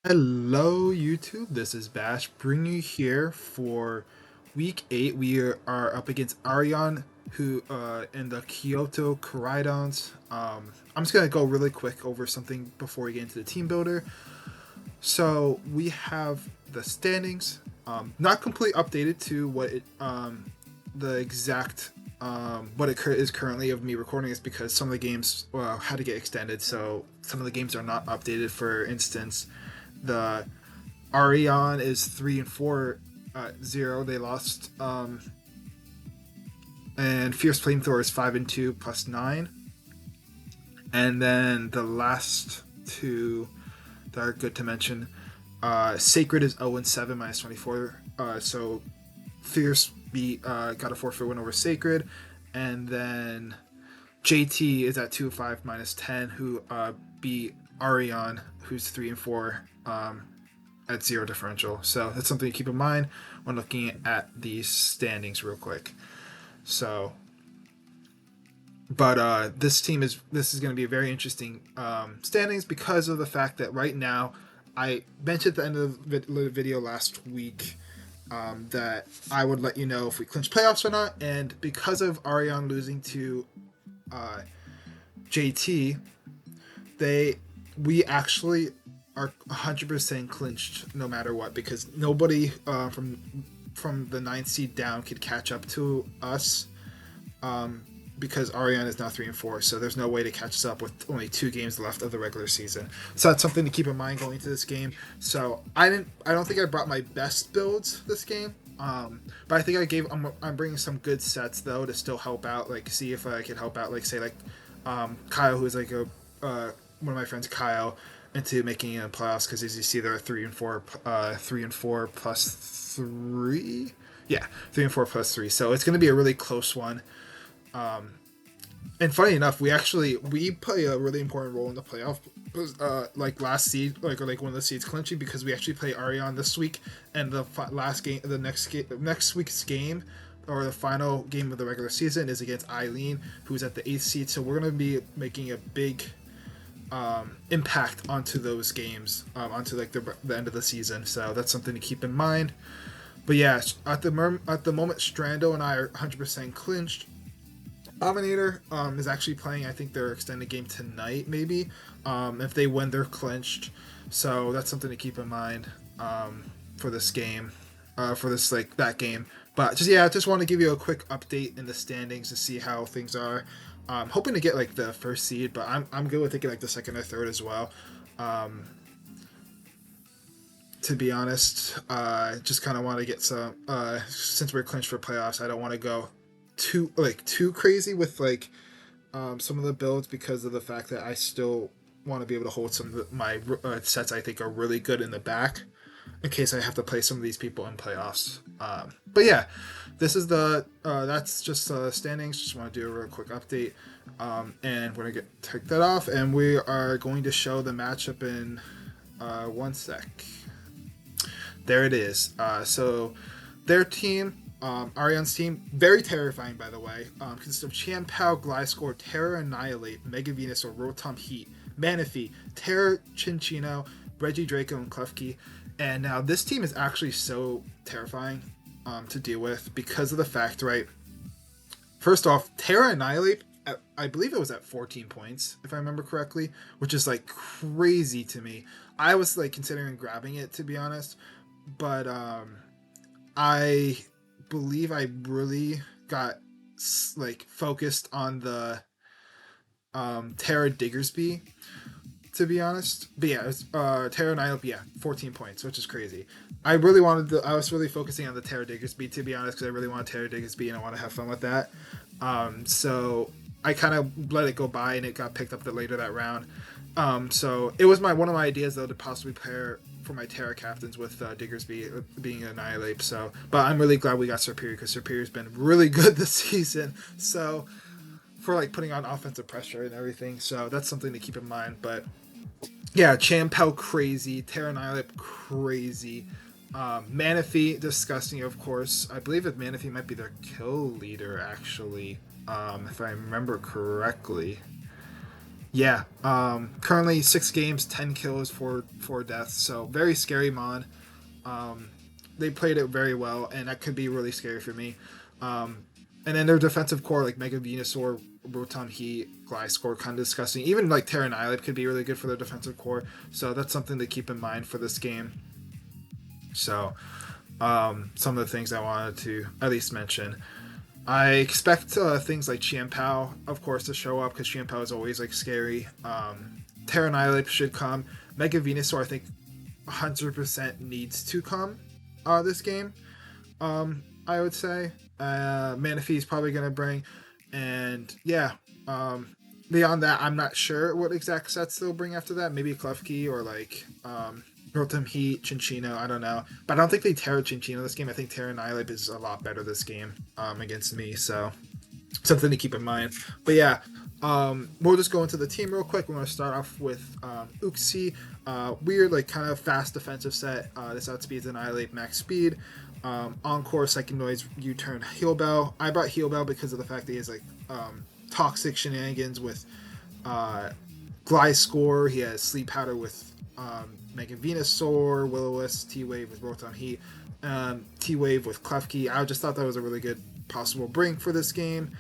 Hello YouTube, this is Bash bringing you here for week 8. We are up against Aryan who in the Kyoto Koraidons. I'm just gonna go really quick over something before we get into the team builder. So we have the standings, not completely updated to what it the exact what it is currently of me recording is because some of the games had to get extended, so some of the games are not updated. For instance, the Aryan is 3-4-0. They lost, and Fierce Flamethrower is 5-2 +9. And then the last two that are good to mention, Sacred is 0-7 -24. So Fierce got a forfeit win over Sacred, and then JT is at 2-5 -10, who beat Aryan, who's 3-4 at 0 differential. So that's something to keep in mind when looking at these standings real quick. So, but this is going to be a very interesting standings because of the fact that right now, I mentioned at the end of the video last week that I would let you know if we clinch playoffs or not, and because of Aryan losing to JT, we actually are 100% clinched no matter what, because nobody from the 9th seed down could catch up to us, because Aryan is now 3-4, so there's no way to catch us up with only 2 games left of the regular season. So that's something to keep in mind going into this game. So I don't think I brought my best builds this game, but I think I'm bringing some good sets though to still help out, like see if I could help out, like say like Kyle, who's like one of my friends, Kyle, into making it in playoffs, because as you see, they're 3-4, 3-4 +3. Yeah, 3-4 +3. So it's going to be a really close one. And funny enough, we play a really important role in the playoff. Like last seed, like one of the seeds clinching, because we actually play Aryan this week, and the last game, next week's game, or the final game of the regular season, is against Eileen, who's at the 8th seed. So we're going to be making a big impact onto those games, onto like the end of the season. So that's something to keep in mind. But yeah, at the moment, Strando and I are 100% clinched. Dominator is actually playing, I think, their extended game tonight, maybe. If they win, they're clinched. So that's something to keep in mind for this game, for this that game. But I just want to give you a quick update in the standings to see how things are. Hoping to get like the 1st seed, but I'm good with taking like the 2nd or 3rd as well. To be honest, just kind of want to get some. Since we're clinched for playoffs, I don't want to go too crazy with some of the builds, because of the fact that I still want to be able to hold some of my sets I think are really good in the back, in case I have to play some of these people in playoffs. But yeah, this is that's just standings. Just want to do a real quick update, and we're gonna take that off, and we are going to show the matchup in 1 sec. There it is. So their team, Aryan's team, very terrifying by the way, consists of Champao, Gliscor, Terra Annihilate, Mega Venus or Rotom Heat, Manaphy, Terra Chinchino, Reggie Draco, and Klefki. And now this team is actually so terrifying to deal with, because of the fact, right? First off, Terra Annihilate, I believe it was at 14 points, if I remember correctly, which is like crazy to me. I was like considering grabbing it, to be honest, but I believe I really got like focused on the Terra Diggersby, to be honest. But yeah, it was Terra Annihilate, yeah, 14 points, which is crazy. I was really focusing on the Terra Diggersby, to be honest, because I really want Terra Diggersby and I want to have fun with that. So I kind of let it go by, and it got picked up later that round. So it was one of my ideas though to possibly pair for my Terra captains with Diggersby being Annihilate. So, but I'm really glad we got Superior, because Superior's been really good this season. So for like putting on offensive pressure and everything. So that's something to keep in mind. But yeah, Champao crazy, Terra Annihilate crazy. Manaphy, disgusting, of course. I believe that Manaphy might be their kill leader, actually, if I remember correctly. Yeah. Currently 6 games, 10 kills, four deaths. So very scary mon. Um, they played it very well, and that could be really scary for me. And then their defensive core, like Mega Venusaur, Rotom Heat, Gliscor, kind of disgusting. Even like Terra Annihilate could be really good for their defensive core. So that's something to keep in mind for this game. So some of the things I wanted to at least mention. I expect things like Chiampao, of course, to show up because Chiampao is always like scary. Terra Annihilate should come. Mega Venusaur, I think, 100% needs to come this game. I would say Manaphy is probably going to bring, and yeah. Beyond that, I'm not sure what exact sets they'll bring after that. Maybe Klefki or like Rotom Heat, Chinchino, I don't know. But I don't think they Terra Chinchino this game. I think Terra Annihilate is a lot better this game against me. So something to keep in mind. But yeah, we'll just go into the team real quick. We're going to start off with Uxie. Weird, like kind of fast defensive set. This outspeeds Annihilate max speed. Encore, Psychic Noise, U-turn, Heal Bell. I brought Heal Bell because of the fact that he has like toxic shenanigans with Gliscor. He has Sleep Powder with Mega Venusaur, Will-O-Wisp, T-Wave with Rotom Heat, T-Wave with Klefki. I just thought that was a really good possible bring for this game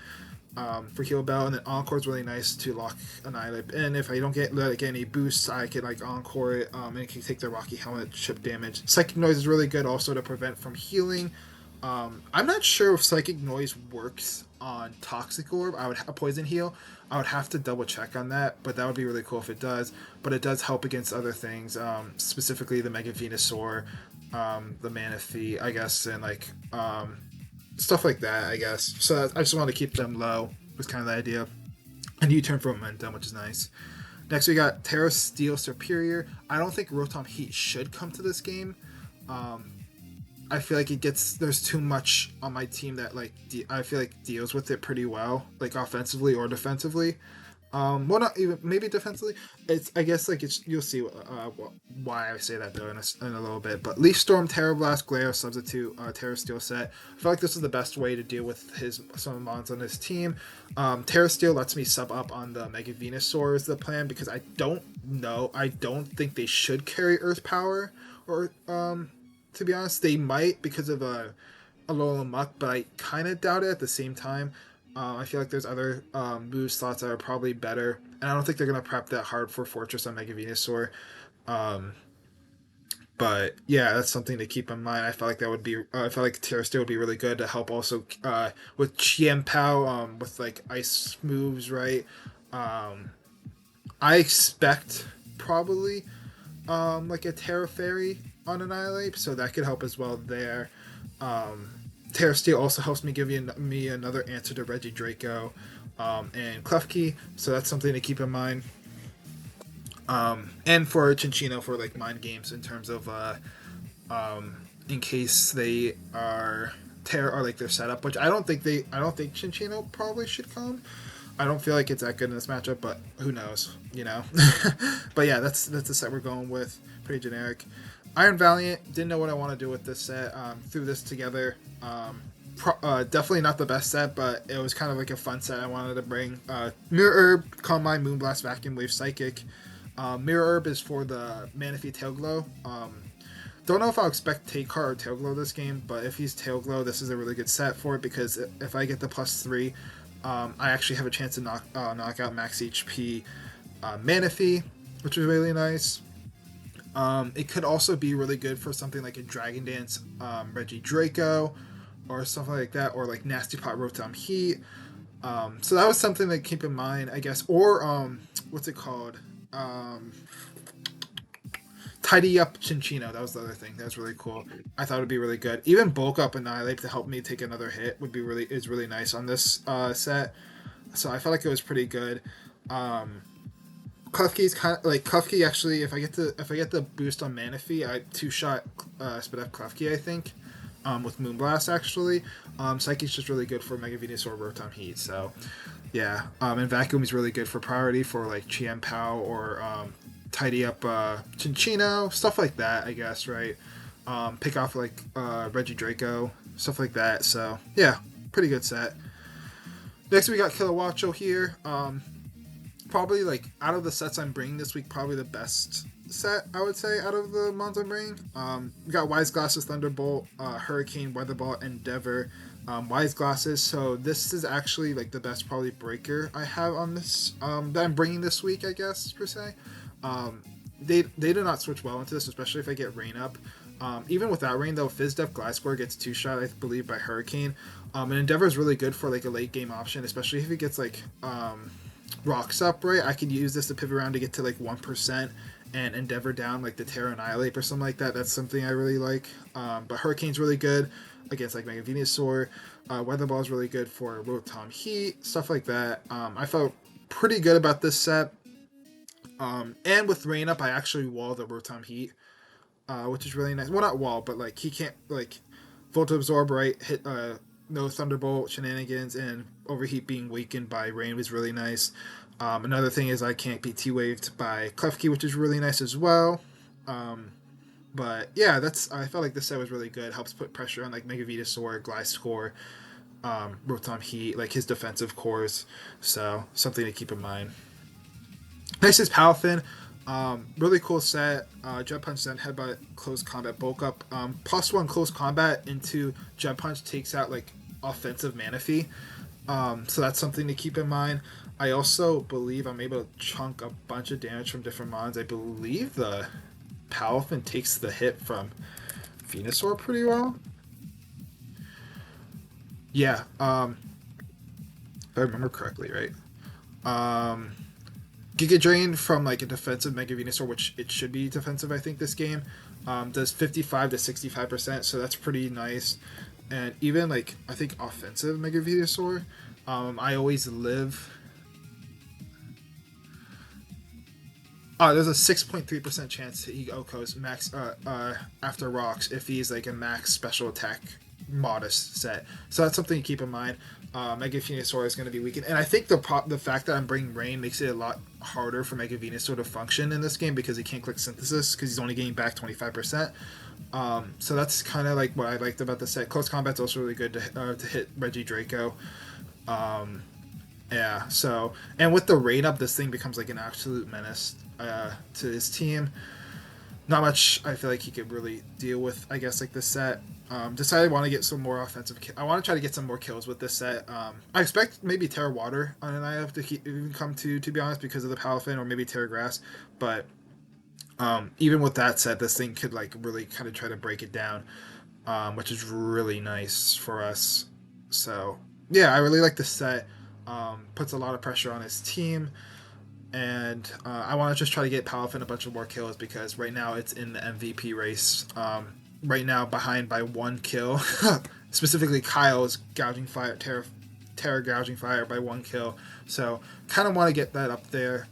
for Heal Bell. And then Encore is really nice to lock Annihilate. And if I don't let it get any boosts, I can like Encore it and it can take the Rocky Helmet chip damage. Psychic Noise is really good also to prevent from healing. I'm not sure if Psychic Noise works on Toxic Orb. I would Poison Heal. I would have to double check on that, but that would be really cool if it does. But it does help against other things, specifically the Mega Venusaur, the Manaphy, I guess, and like stuff like that, I guess. So I just want to keep them low was kind of the idea. And U-turn for momentum, which is nice. Next we got Terra Steel Superior. I don't think Rotom Heat should come to this game. I feel like there's too much on my team that like I feel like deals with it pretty well, like offensively or defensively. Well, not even maybe defensively. I guess like you'll see why I say that though in a little bit. But Leaf Storm, Terra Blast, Glare Substitute, Terra Steel set. I feel like this is the best way to deal with some of the mons on his team. Terra Steel lets me sub up on the Mega Venusaur is the plan because I don't think they should carry Earth Power or to be honest, they might because of a Alola Muck, but I kind of doubt it at the same time. I feel like there's other move slots that are probably better, and I don't think they're going to prep that hard for Fortress on Mega Venusaur. But yeah, that's something to keep in mind. I felt like that would be. I felt like Terra Steel would be really good to help also with Chiampao with like ice moves, right? I expect probably like a Terra Fairy on Annihilate, so that could help as well there. Terra Steel also helps me give me another answer to Regidraco and Klefki, so that's something to keep in mind. And for Chinchino for like mind games in terms of in case they are Terra or like their setup, which I don't think Chinchino probably should come. I don't feel like it's that good in this matchup, but who knows, you know. But yeah, that's the set we're going with. Pretty generic. Iron Valiant, didn't know what I want to do with this set. Threw this together. Definitely not the best set, but it was kind of like a fun set I wanted to bring. Mirror Herb, Calm Mind, Moonblast, Vacuum Wave, Psychic. Mirror Herb is for the Manaphy Tail Glow. Don't know if I'll expect Take Heart or Tail Glow this game, but if he's Tail Glow, this is a really good set for it because if I get the +3, I actually have a chance to knock out max HP Manaphy, which is really nice. It could also be really good for something like a Dragon Dance Regidraco or something like that, or like Nasty Pot Rotom Heat. So that was something to keep in mind, I guess. Or what's it called? Tidy Up Chinchino. That was the other thing. That was really cool. I thought it would be really good. Even Bulk Up Annihilate to help me take another hit is really nice on this set. So I felt like it was pretty good. Klefki's kind of like Klefki actually. If I get the boost on Manaphy, I 2-shot Spit Up Klefki, I think, with Moonblast actually. Psyche's just really good for Mega Venusaur Rotom Heat. So yeah, and Vacuum is really good for priority for like Chiampao or Tidy Up Chinchino, stuff like that, I guess, right? pick off like Reggie Draco, stuff like that. So yeah, pretty good set. Next we got Kilowacho here. Probably like out of the sets I'm bringing this week, probably the best set I would say out of the mons I'm bringing. We got Wise Glasses, Thunderbolt, Hurricane, Weatherball, Endeavor, Wise Glasses. So this is actually like the best probably breaker I have on this that I'm bringing this week, I guess per se. They do not switch well into this, especially if I get rain up. Even without rain though, Fizz Def Gliscor gets 2-shot I believe by Hurricane. And Endeavor is really good for like a late game option, especially if it gets like rocks up, right? I could use this to pivot around to get to like 1% and Endeavor down like the Terra Annihilate or something like that. That's something I really like. But Hurricane's really good against like Mega Venusaur. Weatherball is really good for Rotom Heat, stuff like that. I felt pretty good about this set. And with rain up, I actually wall the Rotom Heat, which is really nice. Well, not wall, but like he can't like Volt Absorb, right? Hit no Thunderbolt shenanigans, and Overheat being weakened by rain was really nice. Another thing is I can't be T-waved by Klefki, which is really nice as well. But yeah, I felt like this set was really good. Helps put pressure on like Mega Venusaur, Gliscor, Rotom Heat, like his defensive cores. So something to keep in mind. Next is Palafin. Really cool set. Jet Punch, then Headbutt, Close Combat, Bulk Up. +1 Close Combat into Jet Punch takes out like offensive Manaphy. So that's something to keep in mind. I also believe I'm able to chunk a bunch of damage from different mons. I believe the Palafin takes the hit from Venusaur pretty well. Yeah, if I remember correctly, right? Giga Drain from like a defensive Mega Venusaur, which it should be defensive, I think, this game, does 55 to 65%, so that's pretty nice. And even like I think offensive Mega Venusaur, I always live. There's a 6.3% chance he OHKOs max after rocks if he's like a max special attack modest set. So that's something to keep in mind. Mega Venusaur is going to be weakened, and I think the fact that I'm bringing rain makes it a lot harder for Mega Venusaur to function in this game because he can't click Synthesis because he's only getting back 25%. So that's kind of like what I liked about the set. Close Combat's also really good to hit Reggie Draco. Yeah, so, and with the rain up, this thing becomes like an absolute menace to his team. Not much I feel like he could really deal with, I guess, like this set. Decided I want to get some more offensive. I want to try to get some more kills with this set. I expect maybe Terra Water on an IF to even come to be honest, because of the Palafin, or maybe Terra Grass. But even with that set, this thing could like really kind of try to break it down, which is really nice for us. So yeah, I really like this set. Puts a lot of pressure on his team. And I want to just try to get Palafin a bunch of more kills because right now it's in the MVP race. Right now behind by 1 kill. Specifically, Kyle is gouging fire, Terra gouging fire by 1 kill. So kind of want to get that up there.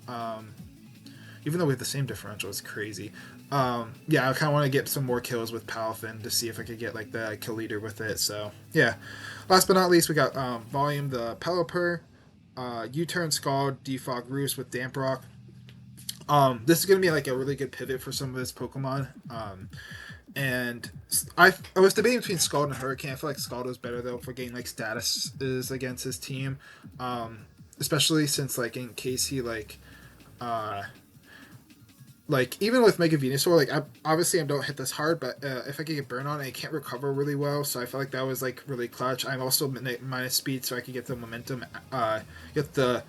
Even though we have the same differential, it's crazy. Yeah, I kind of want to get some more kills with Palafin to see if I could get like the kill leader with it. So yeah. Last but not least, we got Volume, the Pelipper. U-Turn, Scald, Defog, Roost with Damp Rock. This is going to be like a really good pivot for some of his Pokemon. And I was debating between Scald and Hurricane. I feel like Scald was better though for getting like statuses against his team. Especially since like in case he like even with Mega Venusaur, like obviously I don't hit this hard, but if I can get burn on, I can't recover really well. So I felt like that was like really clutch. I'm also minus speed, so I could get the momentum, get the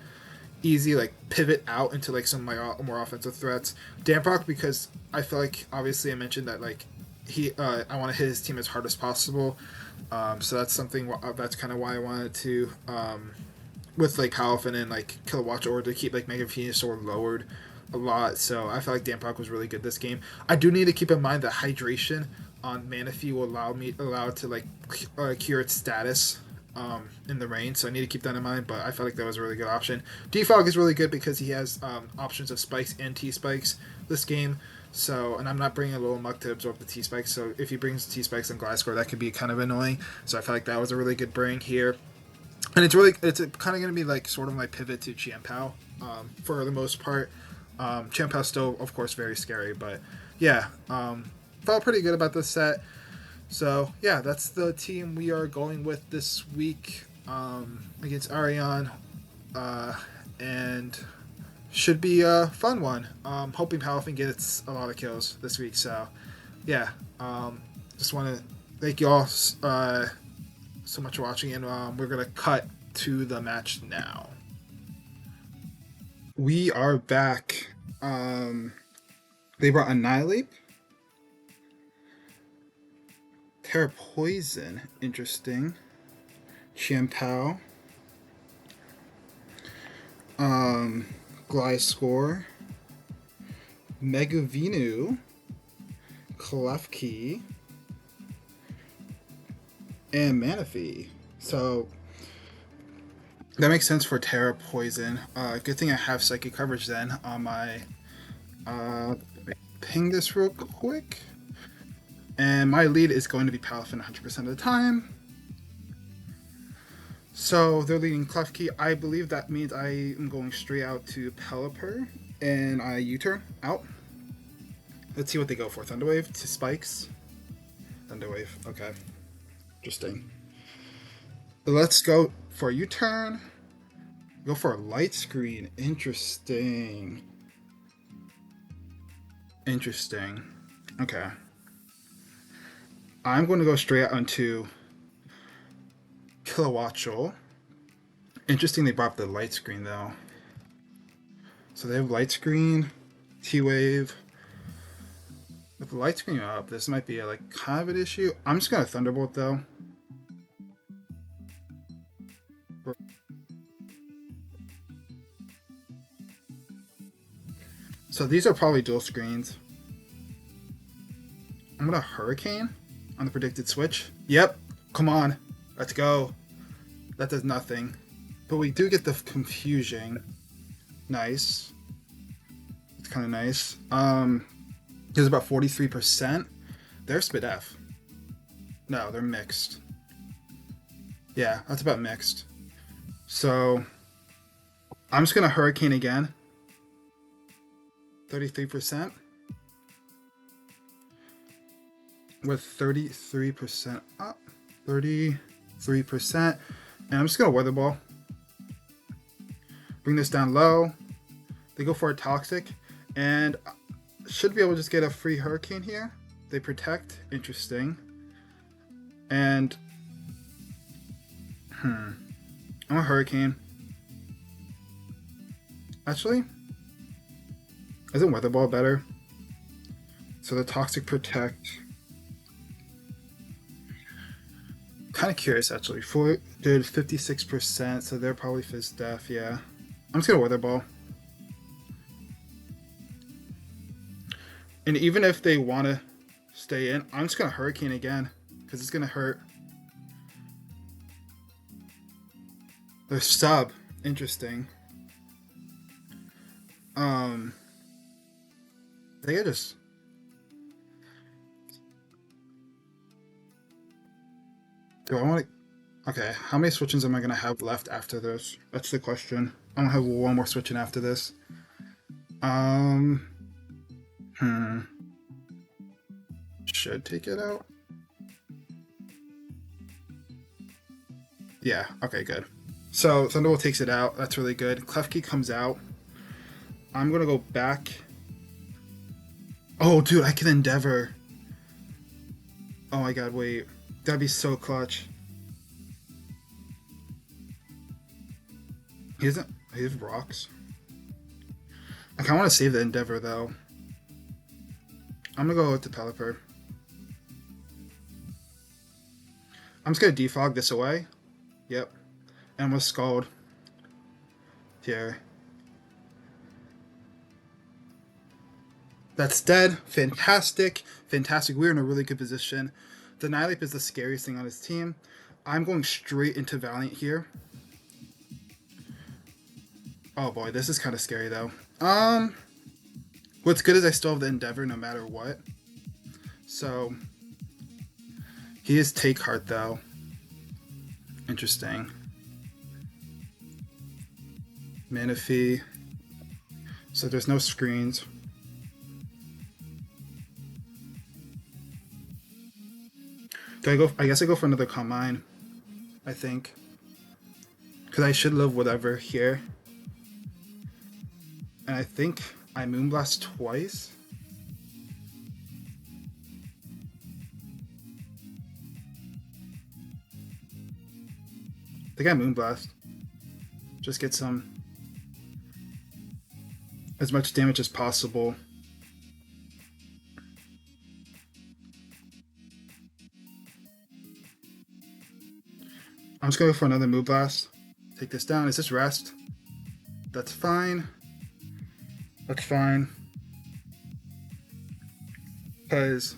easy like pivot out into like some of my more offensive threats. Damp Rock, because I feel like obviously I mentioned that like I want to hit his team as hard as possible. So that's something that's kind of why I wanted to with like Palafin and like Kilowatt or to keep like Mega Venusaur lowered a lot. So I felt like Damp Rock was really good this game. I do need to keep in mind that hydration on Manaphy will allow it to like cure its status in the rain, so I need to keep that in mind, but I felt like that was a really good option. Defog is really good because he has options of spikes and T-spikes this game, so, and I'm not bringing a little muck to absorb the T-spikes, so if he brings T-spikes and Gliscor, that could be kind of annoying, so I felt like that was a really good bring here. And it's kind of going to be like sort of my pivot to Chien-Pao for the most part. Chien-Pao's still, of course, very scary, but yeah, felt pretty good about this set. So yeah, that's the team we are going with this week against Aryan, uh, and should be a fun one. Hoping Palafin gets a lot of kills this week. So yeah, just want to thank you all so much for watching, and we're gonna cut to the match now. We are back. They brought Annihilate, Terra Poison, interesting. Shampoo, Gliscor, Megavinu, Klefki, and Manaphy. So that makes sense for Terra Poison. Good thing I have Psychic coverage then on my. Ping this real quick. And my lead is going to be Palafin 100% of the time. So they're leading Klefki. I believe that means I am going straight out to Pelipper, and I U-turn out. Let's see what they go for. Thunderwave to Spikes. Thunderwave. Okay. Interesting. Let's go for a U-turn. Go for a Light Screen. Interesting. Interesting. Okay. I'm going to go straight out onto Kilowattrel. Interesting they brought up the Light Screen though. So they have Light Screen, T-Wave. With the Light Screen up, this might be like kind of an issue. I'm just gonna Thunderbolt though. So these are probably dual screens. I'm gonna Hurricane on the predicted switch. Yep, come on, let's go. That does nothing. But we do get the Confusion. Nice. It's kind of nice. There's about 43%. They're Spit F. No, they're mixed. Yeah, that's about mixed. So I'm just gonna Hurricane again. 33%. With 33% up. 33%. And I'm just gonna Weather Ball. Bring this down low. They go for a Toxic. And should be able to just get a free Hurricane here. They protect. Interesting. And I'm a Hurricane. Actually, isn't Weather Ball better? So the Toxic protect. Kind of curious actually. Did 56%, so they're probably Fizz Def. Yeah, I'm just gonna Weather Ball. And even if they want to stay in, I'm just gonna Hurricane again because it's gonna hurt. They're sub. Interesting. They could just. Do I want to? Okay, how many switchings am I gonna have left after this? That's the question. I'm gonna have one more switching after this. Should take it out. Yeah. Okay. Good. So Thunderbolt takes it out. That's really good. Klefki comes out. I'm gonna go back. Oh, dude, I can Endeavor. Oh my god, wait. That'd be so clutch. He doesn't. He has rocks. I kind of want to save the Endeavor though. I'm gonna go with the Pelipper. I'm just gonna defog this away. Yep. And I'm gonna Scald. Here. That's dead. Fantastic. Fantastic. We're in a really good position. The Nihilip is the scariest thing on his team. I'm going straight into Valiant here. Oh boy, this is kind of scary though. What's good is I still have the Endeavor no matter what. So he is Take Heart though. Interesting. Manaphy. So there's no screens. Do I go? I guess I go for another combine. I think because I should live whatever here, and I think I Moonblast twice. I think I Moonblast. Just get some as much damage as possible. I'm just gonna go for another Moonblast. Take this down. Is this rest? That's fine. That's fine. Because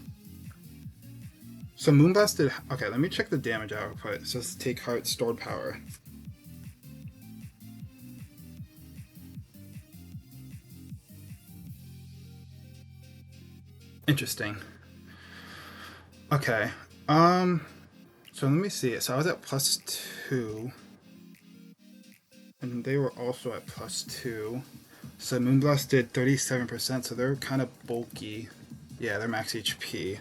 so Moonblast did. Okay, let me check the damage output. It says take heart, stored power. Interesting. Okay. So let me see. So I was at +2. And they were also at +2. So Moonblast did 37%, so they're kind of bulky. Yeah, they're max HP.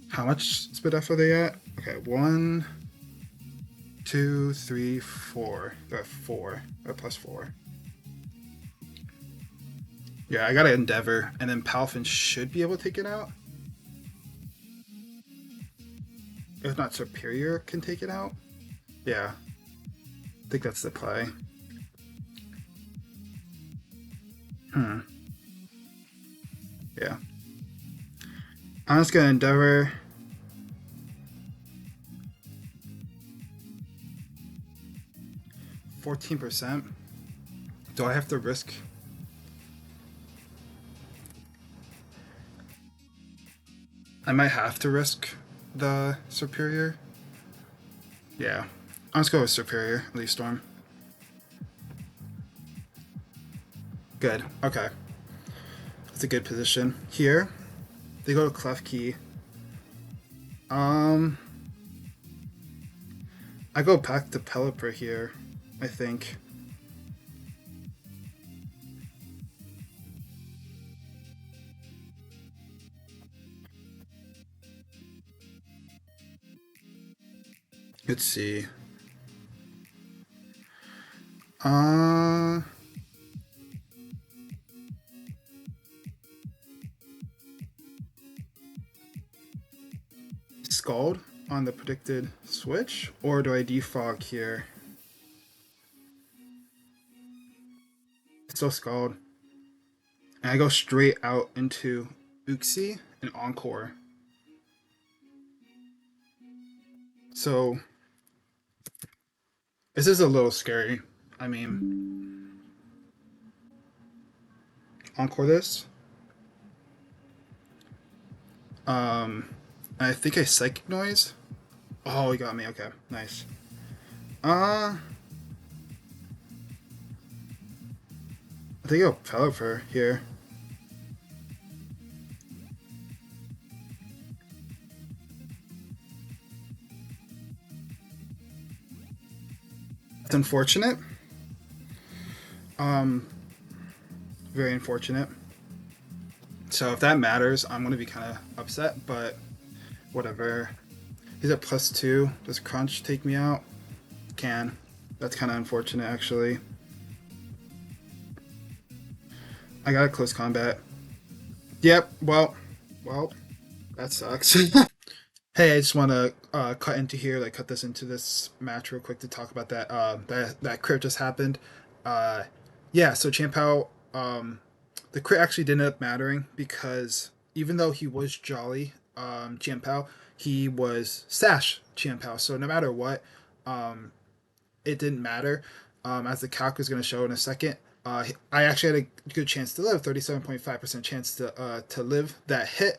How much speed F are they at? Okay, 1, 2, 3, 4. They're at 4. They're at +4. Yeah, I gotta Endeavor, and then Palfin should be able to take it out. If not, Superior can take it out. Yeah, I think that's the play. Yeah. I'm just gonna Endeavor. %. Do I have to risk? I might have to risk the Superior. Yeah. I'll just go with Superior, Leaf Storm. Good. Okay. That's a good position. Here, they go to Clef Key. I go back to Pelipper here, I think. Let's see. Scald on the predicted switch, or do I defog here? It's still Scald. And I go straight out into Uxie and Encore. So this is a little scary. I mean, Encore this. I think I Psychic Noise. Oh, he got me. Okay, nice. I think I'll Pelipper here. It's unfortunate. Very unfortunate. So if that matters, I'm gonna be kind of upset, but whatever. He's at +2. Does Crunch take me out? Can. That's kind of unfortunate, actually. I got a close combat. Yep. Well, that sucks. Hey, I just want to cut into here, like cut this into this match real quick to talk about that. That crit just happened. Uh, yeah. So Champao, the crit actually didn't end up mattering because even though he was Jolly, Champao, he was Sash Champao. So no matter what, it didn't matter. As the calc is going to show in a second. I actually had a good chance to live, 37.5% chance to live that hit,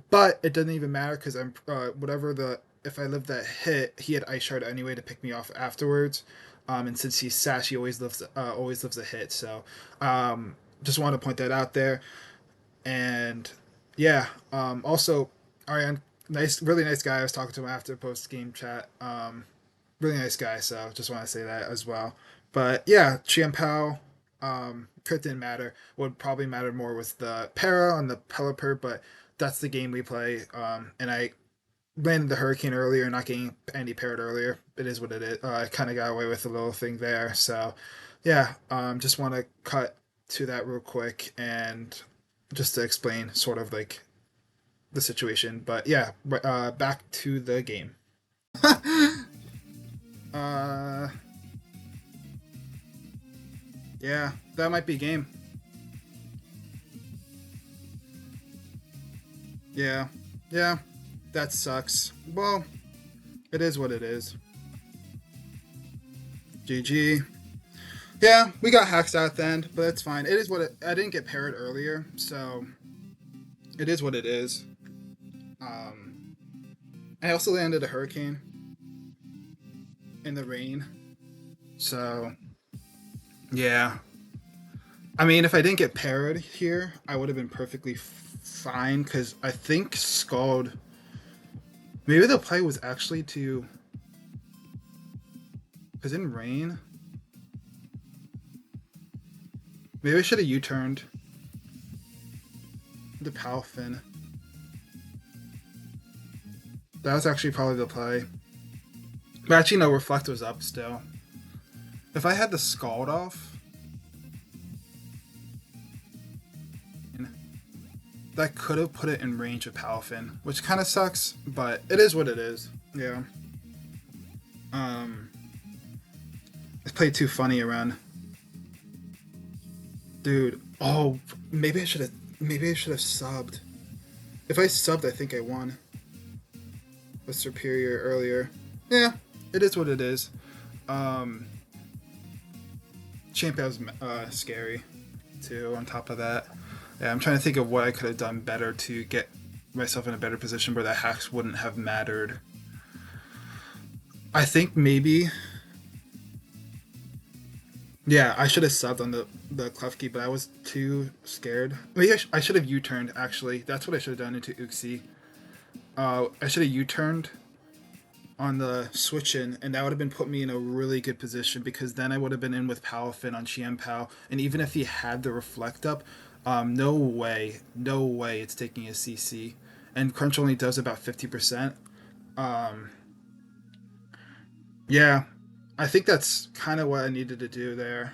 but it doesn't even matter because I'm whatever the if I lived that hit, he had Ice Shard anyway to pick me off afterwards. And since he's Sash, he always lives a hit. So just wanted to point that out there. And yeah, also Aryan, nice, really nice guy. I was talking to him after post game chat. Really nice guy. So just want to say that as well. But yeah, Chiampao, crit didn't matter. What would probably matter more was the para on the Pelipper, but that's the game we play. And I landed the hurricane earlier, not getting Andy paired earlier. It is what it is. I kind of got away with a little thing there. So, yeah, just want to cut to that real quick and just to explain sort of like the situation. But yeah, back to the game. uh, yeah, that might be game. Yeah, yeah, that sucks. Well, it is what it is. GG. Yeah, we got hacks at the end, but it's fine. It is what I didn't get parried earlier, so it is what it is. Um, I also landed a hurricane in the rain, so yeah. I mean, if I didn't get parried here, I would have been perfectly fine because I think Scald. Maybe the play was actually to, because in rain, maybe I should have U-turned the Palfin. That was actually probably the play. But actually, no, Reflect was up still. If I had the Scald off, that could have put it in range of Palfin, which kind of sucks, but it is what it is. Yeah. I played too funny around. Dude, oh, maybe I should have subbed. If I subbed, I think I won. Was superior earlier. Yeah, it is what it is. Champion's scary too. On top of that, yeah, I'm trying to think of what I could have done better to get myself in a better position where the hacks wouldn't have mattered. I think maybe. Yeah, I should have subbed on the Klefki, but I was too scared. Maybe I should have U-turned, actually. That's what I should have done into Uxie. I should have U-turned on the switch in, and that would have been put me in a really good position because then I would have been in with Palafin on Qianpao, and even if he had the reflect up, no way it's taking a CC, and Crunch only does about 50%. Yeah, I think that's kind of what I needed to do there.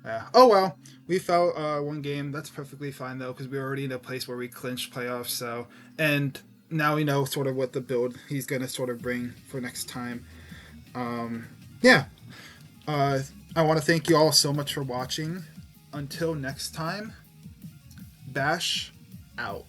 Yeah. Oh well, we fell one game. That's perfectly fine though, because we're already in a place where we clinched playoffs. So, and now we know sort of what the build he's gonna sort of bring for next time. Yeah. I want to thank you all so much for watching. Until next time, Bash out.